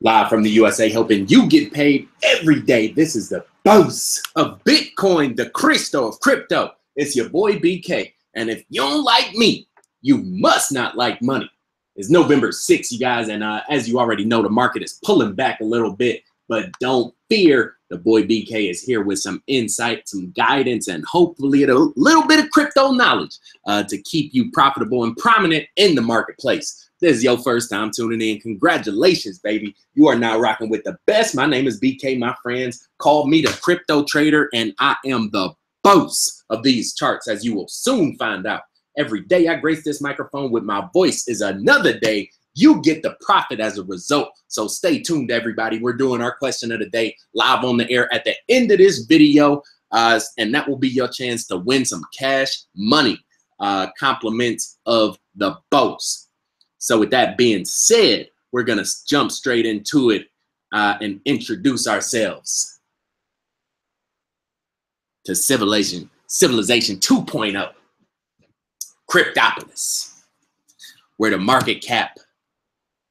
Live from the USA, helping you get paid every day. This is the boss of Bitcoin, the Cristo of crypto. It's your boy BK. And if you don't like me, you must not like money. It's November 6th, you guys. And as you already know, the market is pulling back a little bit. But don't fear, the boy BK is here with some insight, some guidance, and hopefully a little bit of crypto knowledge to keep you profitable and prominent in the marketplace. This is your first time tuning in. Congratulations, baby. You are now rocking with the best. My name is BK, my friends. Call me the crypto trader, and I am the boss of these charts, as you will soon find out. Every day I grace this microphone with my voice is another day. You get the profit as a result. So stay tuned, everybody. We're doing our question of the day live on the air at the end of this video. And that will be your chance to win some cash money, compliments of the boss. So with that being said, we're going to jump straight into it and introduce ourselves to Civilization 2.0, Cryptopolis, where the market cap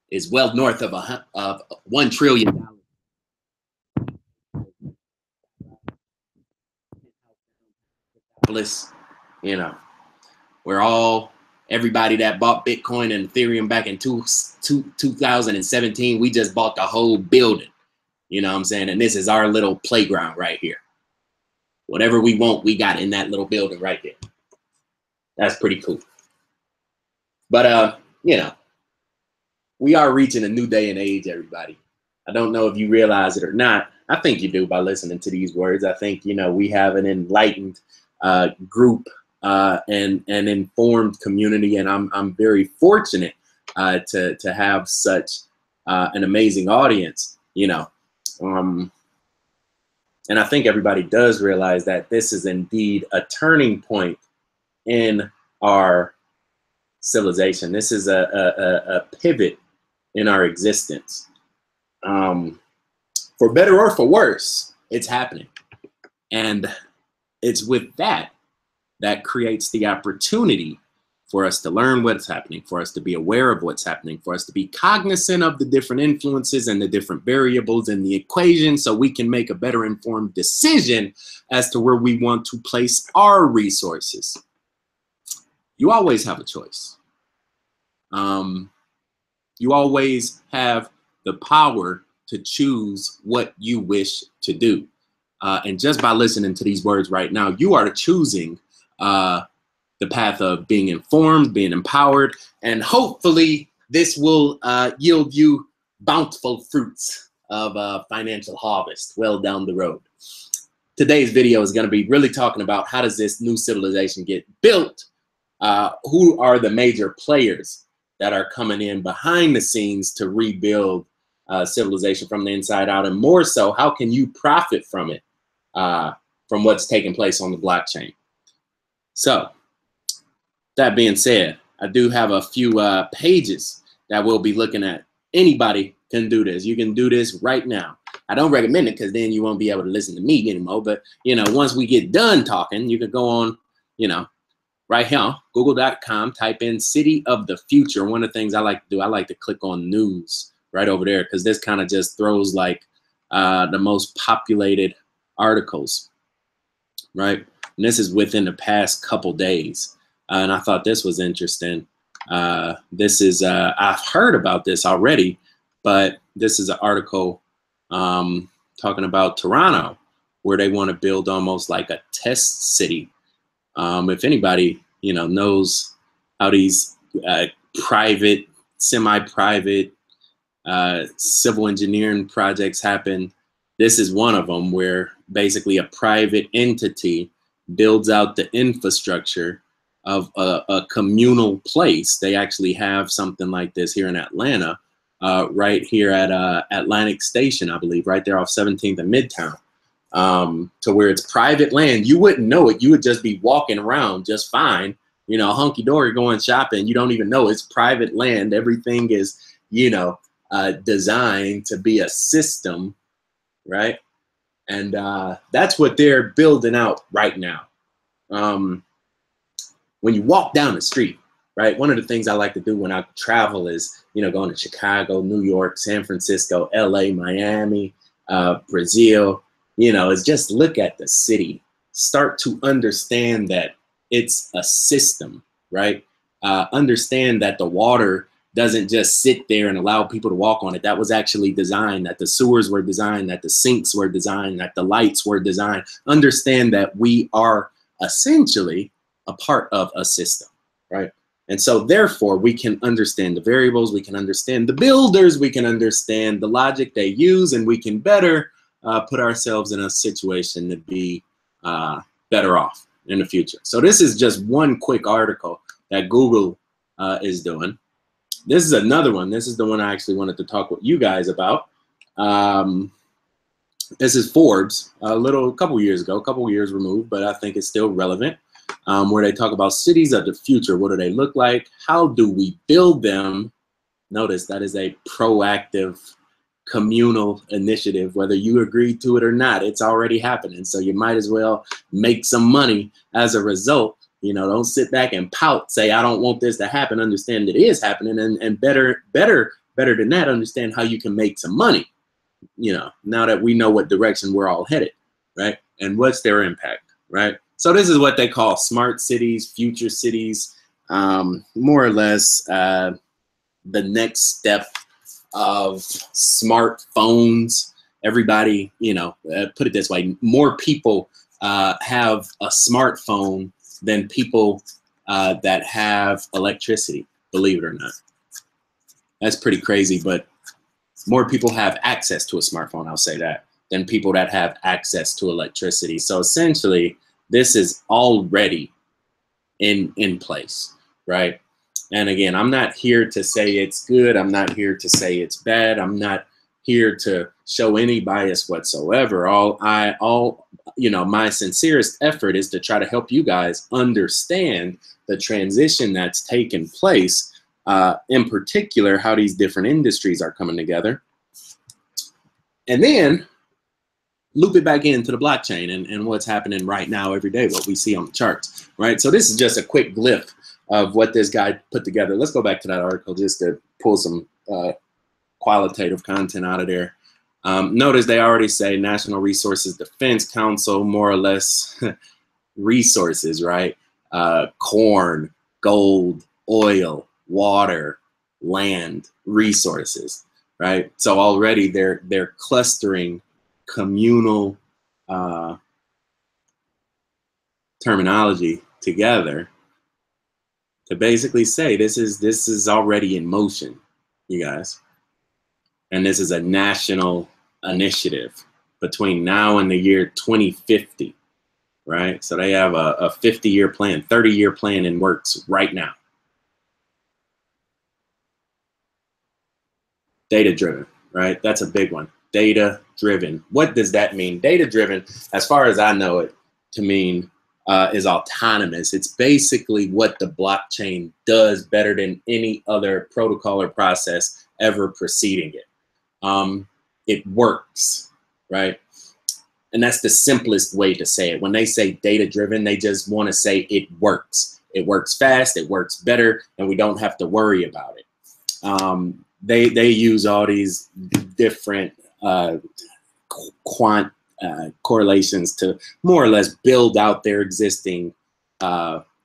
is well north of $1 trillion. You know, everybody that bought Bitcoin and Ethereum back in 2017, we just bought the whole building. You know what I'm saying? And this is our little playground right here. Whatever we want, we got in that little building right there. That's pretty cool. But, you know, we are reaching a new day and age, everybody. I don't know if you realize it or not. I think you do by listening to these words. I think, you know, we have an enlightened group and informed community, and I'm very fortunate to have such an amazing audience, you know. And I think everybody does realize that this is indeed a turning point in our civilization. This is a pivot in our existence. For better or for worse, it's happening. And it's with that creates the opportunity for us to learn what's happening, for us to be aware of what's happening, for us to be cognizant of the different influences and the different variables in the equation so we can make a better informed decision as to where we want to place our resources. You always have a choice. You always have the power to choose what you wish to do. And just by listening to these words right now, you are choosing the path of being informed, being empowered, and hopefully this will yield you bountiful fruits of financial harvest well down the road. Today's video is going to be really talking about how does this new civilization get built? Who are the major players that are coming in behind the scenes to rebuild civilization from the inside out, and more so, how can you profit from it, from what's taking place on the blockchain? So, that being said, I do have a few pages that we'll be looking at. Anybody can do this. You can do this right now. I don't recommend it because then you won't be able to listen to me anymore. But, you know, once we get done talking, you can go on, you know, right here, google.com, type in City of the Future. One of the things I like to do, I like to click on news right over there because this kind of just throws like the most populated articles, right? And this is within the past couple days. And I thought this was interesting. This is, I've heard about this already, but this is an article talking about Toronto, where they want to build almost like a test city. If anybody, you know, knows how these private, semi-private civil engineering projects happen, this is one of them where basically a private entity builds out the infrastructure of a communal place. They actually have something like this here in Atlanta, right here at Atlantic Station, I believe, right there off 17th and Midtown. To where it's private land. You wouldn't know it. You would just be walking around just fine, you know, hunky-dory going shopping. You don't even know it's private land. Everything is, you know, designed to be a system, right? And that's what they're building out right now. When you walk down the street, right? One of the things I like to do when I travel is, you know, going to Chicago, New York, San Francisco, LA, Miami, Brazil, you know, is just look at the city, start to understand that it's a system, right? Understand that the water doesn't just sit there and allow people to walk on it. That was actually designed, that the sewers were designed, that the sinks were designed, that the lights were designed. Understand that we are essentially a part of a system, right? And so therefore we can understand the variables, we can understand the builders, we can understand the logic they use, and we can better put ourselves in a situation to be better off in the future. So this is just one quick article that Google is doing. This is another one. This is the one I actually wanted to talk with you guys about. This is Forbes, a couple years ago, a couple years removed, but I think it's still relevant, where they talk about cities of the future. What do they look like? How do we build them? Notice that is a proactive communal initiative. Whether you agree to it or not, it's already happening. So you might as well make some money as a result. You know, don't sit back and pout, say, I don't want this to happen. Understand it is happening, and better than that, understand how you can make some money, you know, now that we know what direction we're all headed, right? And what's their impact, right? So this is what they call smart cities, future cities, more or less the next step of smartphones. Everybody, you know, put it this way, more people have a smartphone than people that have electricity, believe it or not. That's pretty crazy, but more people have access to a smartphone, I'll say that, than people that have access to electricity. So essentially, this is already in place, right? And again, I'm not here to say it's good. I'm not here to say it's bad. I'm not here to show any bias whatsoever. You know, my sincerest effort is to try to help you guys understand the transition that's taken place, in particular, how these different industries are coming together. And then loop it back into the blockchain and what's happening right now every day, what we see on the charts, right? So this is just a quick glimpse of what this guy put together. Let's go back to that article just to pull some qualitative content out of there. Notice they already say National Resources Defense Council, more or less resources, right? Corn, gold, oil, water, land, resources, right? So already they're clustering communal terminology together to basically say this is already in motion, you guys. And this is a national initiative between now and the year 2050, right? So they have a 50-year plan, 30-year plan in works right now. Data-driven, right? That's a big one. Data-driven. What does that mean? Data-driven, as far as I know it, to mean is autonomous. It's basically what the blockchain does better than any other protocol or process ever preceding it. It works, right? And that's the simplest way to say it. When they say data-driven, they just want to say it works. It works fast, it works better, and we don't have to worry about it. They use all these different correlations to more or less build out their existing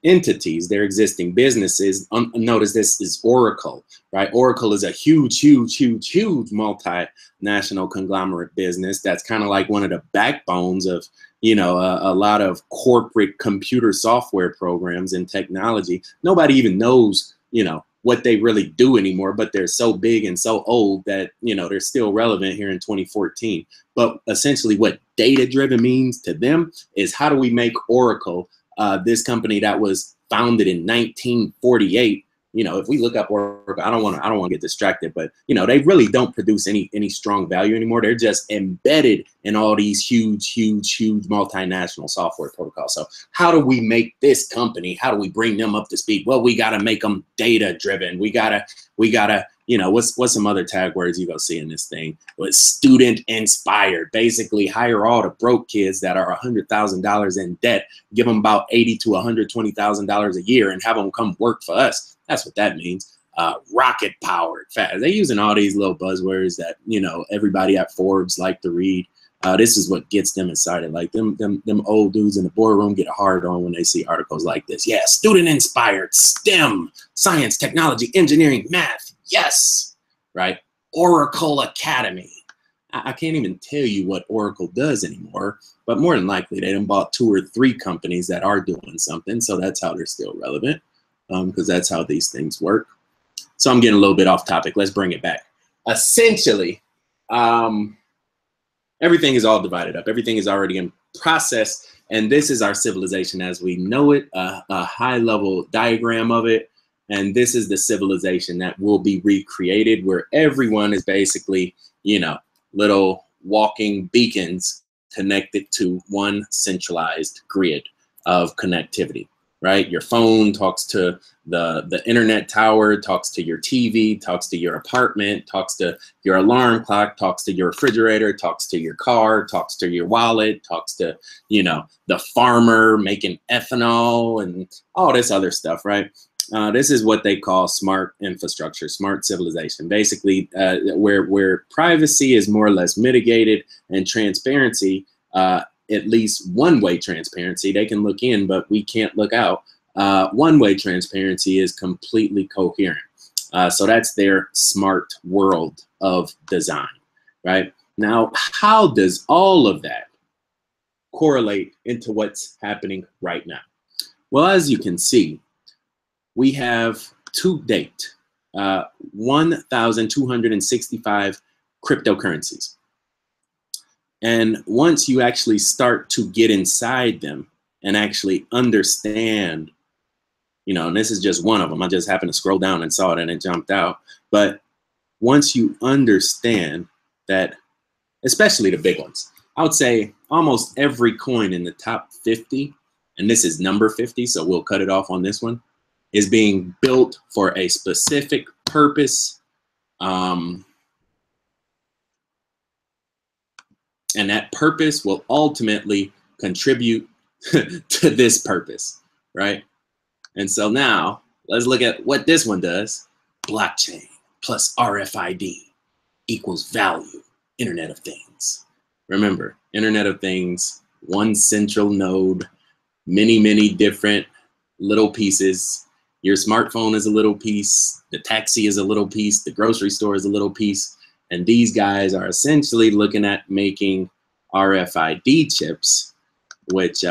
entities, their existing businesses. Notice this is Oracle, right? Oracle is a huge multinational conglomerate business that's kind of like one of the backbones of, you know, a lot of corporate computer software programs and technology. Nobody even knows, you know, what they really do anymore, but they're so big and so old that, you know, they're still relevant here in 2014. But essentially what data-driven means to them is, how do we make Oracle, this company that was founded in 1948, you know, if we look up Oracle, I don't want to get distracted, but, you know, they really don't produce any strong value anymore. They're just embedded in all these huge multinational software protocols. So how do we make this company, how do we bring them up to speed? Well, we got to make them data driven. We gotta, you know, what's some other tag words you gonna see in this thing? Well, it's student inspired. Basically hire all the broke kids that are $100,000 in debt, give them about $80,000 to $120,000 a year and have them come work for us. That's what that means. Rocket powered, fast. They're using all these little buzzwords that, you know, everybody at Forbes like to read. This is what gets them excited. Like them old dudes in the boardroom get a hard on when they see articles like this. Yeah, student inspired, STEM, science, technology, engineering, math. Yes, right? Oracle Academy. I can't even tell you what Oracle does anymore, but more than likely they done bought 2 or 3 companies that are doing something. So that's how they're still relevant, because that's how these things work. So I'm getting a little bit off topic. Let's bring it back. Essentially, everything is all divided up. Everything is already in process. And this is our civilization as we know it, a high level diagram of it. And this is the civilization that will be recreated, where everyone is basically, you know, little walking beacons connected to one centralized grid of connectivity, right? Your phone talks to the internet tower, talks to your TV, talks to your apartment, talks to your alarm clock, talks to your refrigerator, talks to your car, talks to your wallet, talks to, you know, the farmer making ethanol and all this other stuff, right? This is what they call smart infrastructure, smart civilization. Basically, where privacy is more or less mitigated and transparency, at least one-way transparency, they can look in, but we can't look out. One-way transparency is completely coherent. So that's their smart world of design, right? Now, how does all of that correlate into what's happening right now? Well, as you can see, we have to date 1,265 cryptocurrencies. And once you actually start to get inside them and actually understand, you know, and this is just one of them. I just happened to scroll down and saw it and it jumped out. But once you understand that, especially the big ones, I would say almost every coin in the top 50, and this is number 50, so we'll cut it off on this one, is being built for a specific purpose. And that purpose will ultimately contribute to this purpose, right? And so now let's look at what this one does. Blockchain plus RFID equals value, Internet of Things. Remember, Internet of Things, one central node, many different little pieces. Your smartphone is a little piece, the taxi is a little piece, the grocery store is a little piece, and these guys are essentially looking at making RFID chips, which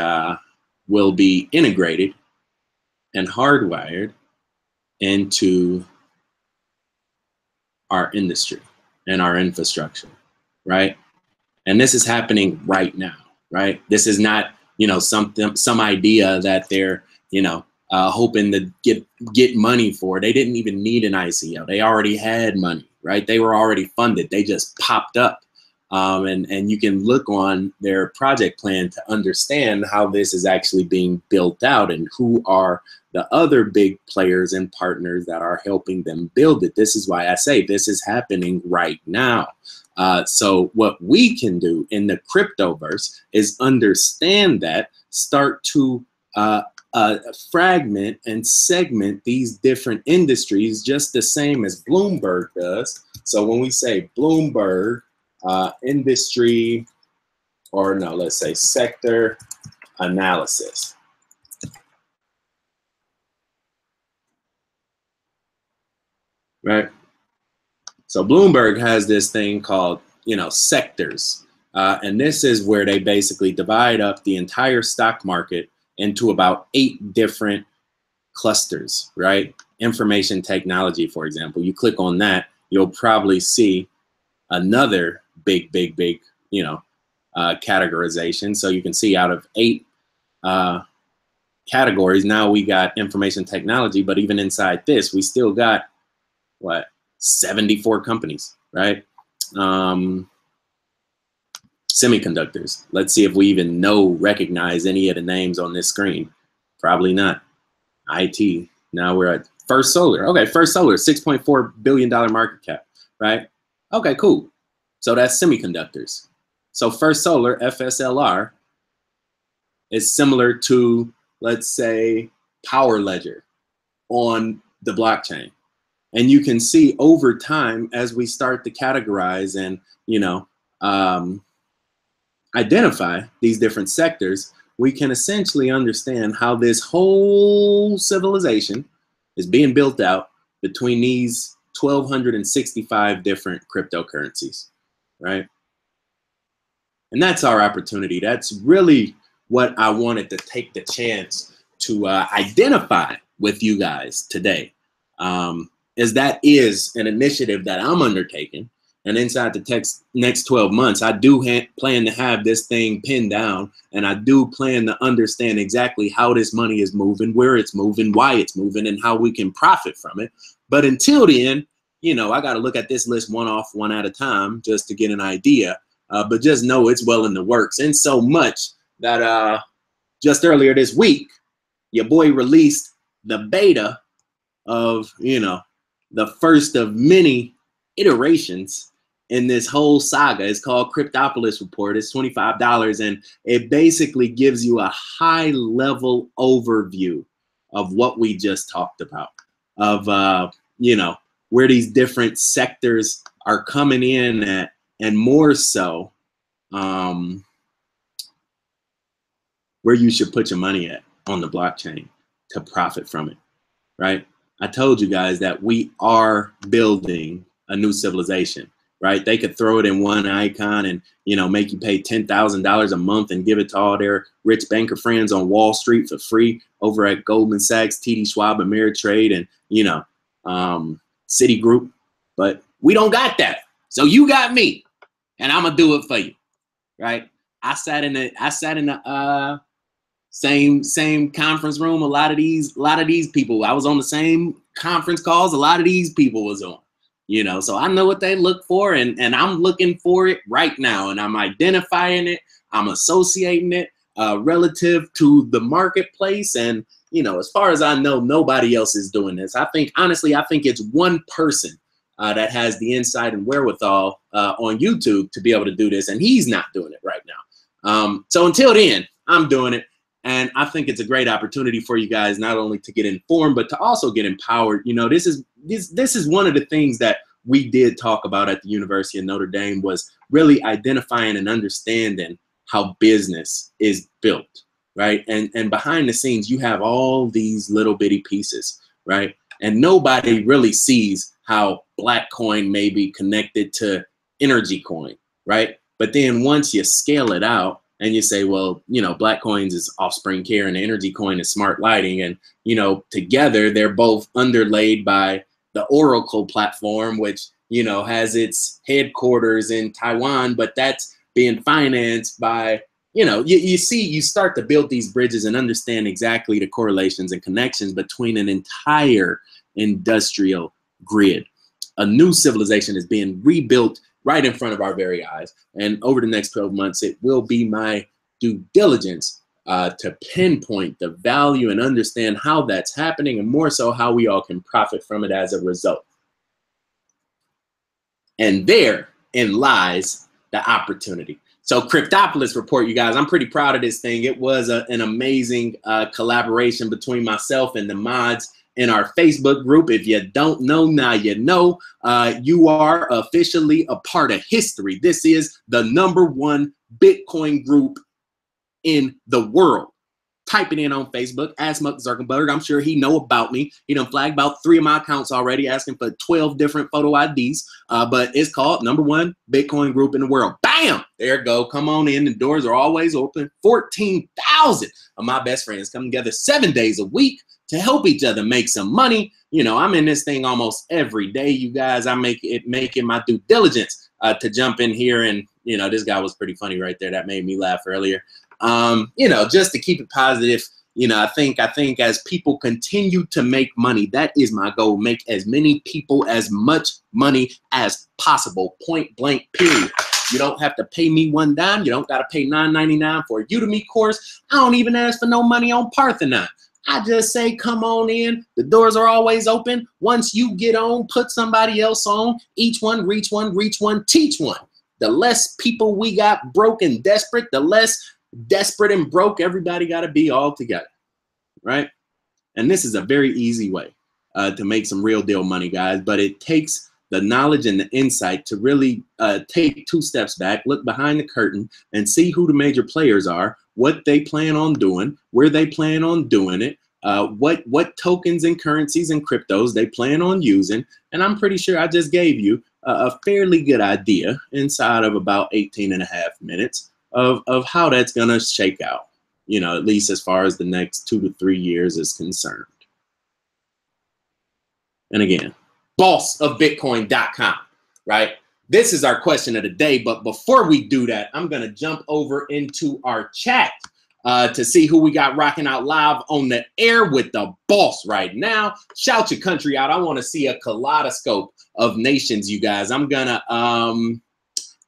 will be integrated and hardwired into our industry and our infrastructure, right? And this is happening right now, right? This is not, you know, some idea that they're, you know, hoping to get money for. They didn't even need an ICO. They already had money, right? They were already funded. They just popped up. And you can look on their project plan to understand how this is actually being built out and who are the other big players and partners that are helping them build it. This is why I say this is happening right now. So what we can do in the cryptoverse is understand that, start to fragment and segment these different industries just the same as Bloomberg does. So when we say Bloomberg industry, or no, let's say sector analysis. Right? So Bloomberg has this thing called, you know, sectors. And this is where they basically divide up the entire stock market into about 8 different clusters, right? Information technology, for example. You click on that, you'll probably see another big, you know, categorization. So you can see out of 8 categories, now we got information technology, but even inside this, we still got, what, 74 companies, right? Semiconductors. Let's see if we even recognize any of the names on this screen. Probably not. IT. Now we're at First Solar. Okay, First Solar, $6.4 billion market cap, right? Okay, cool. So that's semiconductors. So First Solar, FSLR, is similar to, let's say, Power Ledger on the blockchain. And you can see over time, as we start to categorize and, you know, identify these different sectors, we can essentially understand how this whole civilization is being built out between these 1,265 different cryptocurrencies, right? And that's our opportunity. That's really what I wanted to take the chance to identify with you guys today. Is that is an initiative that I'm undertaking. And inside the next 12 months, I do plan to have this thing pinned down. And I do plan to understand exactly how this money is moving, where it's moving, why it's moving, and how we can profit from it. But until then, you know, I got to look at this list one at a time just to get an idea. But just know it's well in the works. And so much that just earlier this week, your boy released the beta of, you know, the first of many iterations in this whole saga. It's called Cryptopolis Report. It's $25, and it basically gives you a high-level overview of what we just talked about, of you know, where these different sectors are coming in at, and more so where you should put your money at on the blockchain to profit from it, right? I told you guys that we are building a new civilization, right? They could throw it in one icon and, you know, make you pay $10,000 a month and give it to all their rich banker friends on Wall Street for free over at Goldman Sachs, TD Schwab, Ameritrade, and, you know, Citigroup. But we don't got that. So you got me, and I'm gonna do it for you, right? I sat in the same conference room. A lot of these people, I was on the same conference calls a lot of these people was on, you know, so I know what they look for, and I'm looking for it right now, and I'm identifying it, I'm associating it relative to the marketplace. And, you know, as far as I know, nobody else is doing this. I think, honestly, I think it's one person that has the insight and wherewithal on YouTube to be able to do this, and he's not doing it right now. So until then, I'm doing it. And I think it's a great opportunity for you guys, not only to get informed, but to also get empowered. You know, this is one of the things that we did talk about at the University of Notre Dame, was really identifying and understanding how business is built, right? And behind the scenes, you have all these little bitty pieces, right? And nobody really sees how Black coin may be connected to energy coin, right? But then once you scale it out, and you say, well, you know, Black coins is offspring care and the energy coin is smart lighting. And, you know, together they're both underlaid by the Oracle platform, which, you know, has its headquarters in Taiwan, but that's being financed by, you know, you start to build these bridges and understand exactly the correlations and connections between an entire industrial grid. A new civilization is being rebuilt right in front of our very eyes. And over the next 12 months, it will be my due diligence to pinpoint the value and understand how that's happening, and more so how we all can profit from it as a result. And therein lies the opportunity. So Cryptopolis Report, you guys, I'm pretty proud of this thing. It was an amazing collaboration between myself and the mods in our Facebook group. If you don't know, now you know. You are officially a part of history. This is the #1 Bitcoin group in the world. Type it in on Facebook, ask Mark Zuckerberg. I'm sure he know about me. He done flagged about 3 of my accounts already, asking for 12 different photo IDs. But it's called #1 Bitcoin group in the world. Bam! There you go. Come on in. The doors are always open. 14,000 of my best friends come together 7 days a week to help each other make some money. You know, I'm in this thing almost every day, you guys. I make it my due diligence to jump in here. And, you know, this guy was pretty funny right there. That made me laugh earlier. You know, just to keep it positive. You know, I think as people continue to make money, that is my goal. Make as many people as much money as possible. Point blank, period. You don't have to pay me one dime. You don't got to pay $9.99 for a Udemy course. I don't even ask for no money on Parthenon. I just say, come on in. The doors are always open. Once you get on, put somebody else on. Each one, reach one, teach one. The less people we got broke and desperate, the less desperate and broke everybody got to be all together, right? And this is a very easy way. to make some real deal money, guys. But it takes the knowledge and the insight to really take 2 steps back, look behind the curtain, and see who the major players are, what they plan on doing, where they plan on doing it, what tokens and currencies and cryptos they plan on using. And I'm pretty sure I just gave you a fairly good idea inside of about 18.5 minutes of how that's going to shake out, you know, at least as far as the next 2 to 3 years is concerned. And again, bossofbitcoin.com, right? This is our question of the day. But before we do that, I'm going to jump over into our chat to see who we got rocking out live on the air with the boss right now. Shout your country out. I want to see a kaleidoscope of nations, you guys. I'm going to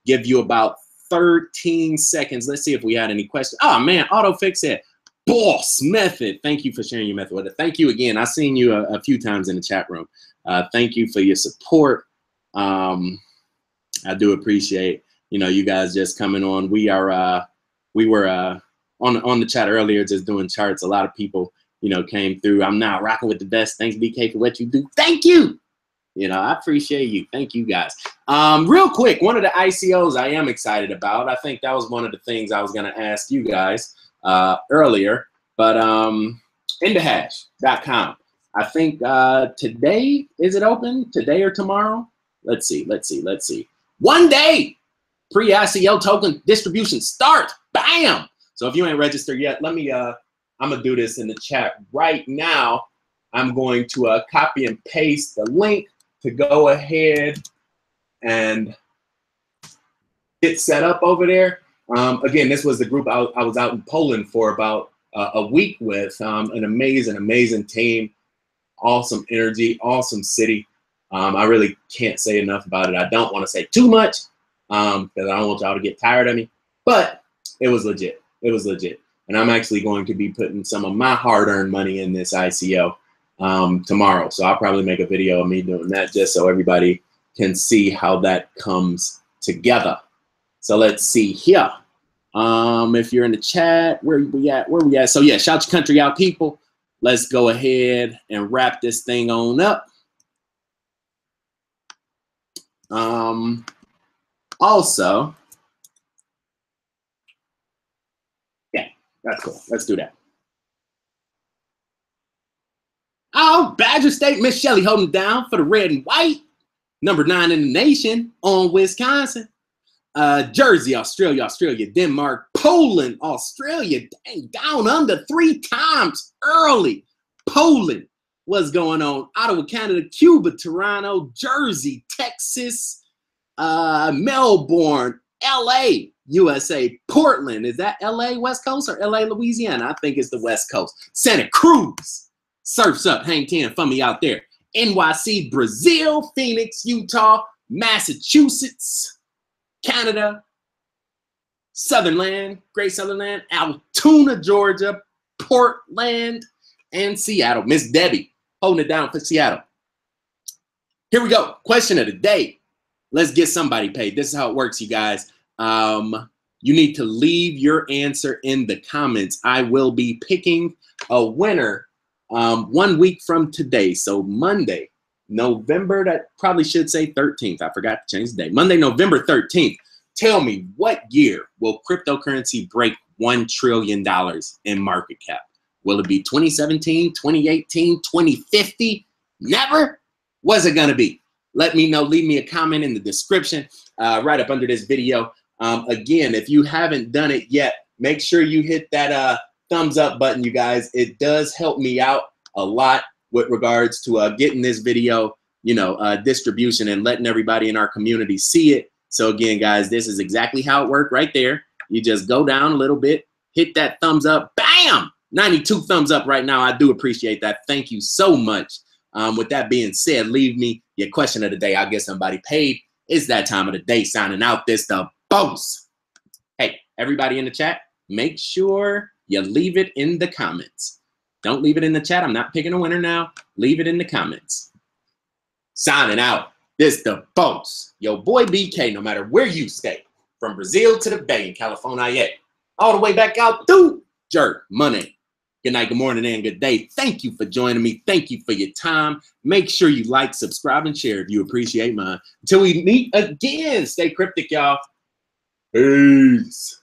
give you about 13 seconds. Let's see if we had any questions. Oh, man, AutoFix said, boss method. Thank you for sharing your method with it. Thank you again. I've seen you a few times in the chat room. Thank you for your support. I do appreciate, you know, you guys just coming on. We were on the chat earlier just doing charts. A lot of people, you know, came through. I'm now rocking with the best. Thanks, BK, for what you do. Thank you. You know, I appreciate you. Thank you, guys. Real quick, one of the ICOs I am excited about. I think that was one of the things I was going to ask you guys earlier. But indahash.com. I think today, is it open? Today or tomorrow? Let's see. One day, pre-ICO token distribution start. Bam! So if you ain't registered yet, let me, I'm going to do this in the chat right now. I'm going to copy and paste the link to go ahead and get set up over there. Again, this was the group I was out in Poland for about a week with. An amazing team. Awesome energy, awesome city. I really can't say enough about it. I don't want to say too much because I don't want y'all to get tired of me, but it was legit. It was legit. And I'm actually going to be putting some of my hard-earned money in this ICO tomorrow. So I'll probably make a video of me doing that just so everybody can see how that comes together. So let's see here. If you're in the chat, where we at? So yeah, shout your country out, people. Let's go ahead and wrap this thing on up. Also, yeah, that's cool. Let's do that. Oh, Badger State, Miss Shelley holding it down for the red and white. Number 9 in the nation on Wisconsin. Jersey, Australia, Denmark, Poland, Australia, dang, down under 3 times early. Poland, what's going on? Ottawa, Canada, Cuba, Toronto, Jersey, Texas, Melbourne, LA, USA, Portland. Is that LA West Coast or LA Louisiana? I think it's the West Coast. Santa Cruz, surfs up, hang 10 for me out there. NYC, Brazil, Phoenix, Utah, Massachusetts, Canada, Southernland, Great Southernland, Altoona, Georgia, Portland, and Seattle. Miss Debbie holding it down for Seattle. Here we go. Question of the day. Let's get somebody paid. This is how it works, you guys. You need to leave your answer in the comments. I will be picking a winner 1 week from today. So Monday, November, that probably should say 13th. I forgot to change the day. Monday, November 13th. Tell me, what year will cryptocurrency break $1 trillion in market cap? Will it be 2017, 2018, 2050? Never? What's it going to be? Let me know. Leave me a comment in the description right up under this video. Again, if you haven't done it yet, make sure you hit that thumbs up button, you guys. It does help me out a lot with regards to getting this video, you know, distribution and letting everybody in our community see it. So again, guys, this is exactly how it worked right there. You just go down a little bit, hit that thumbs up, bam! 92 thumbs up right now. I do appreciate that. Thank you so much. With that being said, leave me your question of the day. I'll get somebody paid. It's that time of the day. Signing out. This the boss. Hey, everybody in the chat, make sure you leave it in the comments. Don't leave it in the chat. I'm not picking a winner now. Leave it in the comments. Signing out. This the boss. Yo, boy BK, no matter where you stay, from Brazil to the Bay in California, all the way back out through Jerk Money. good night, good morning, and good day. Thank you for joining me. Thank you for your time. Make sure you like, subscribe, and share if you appreciate mine. Until we meet again, stay cryptic, y'all. Peace.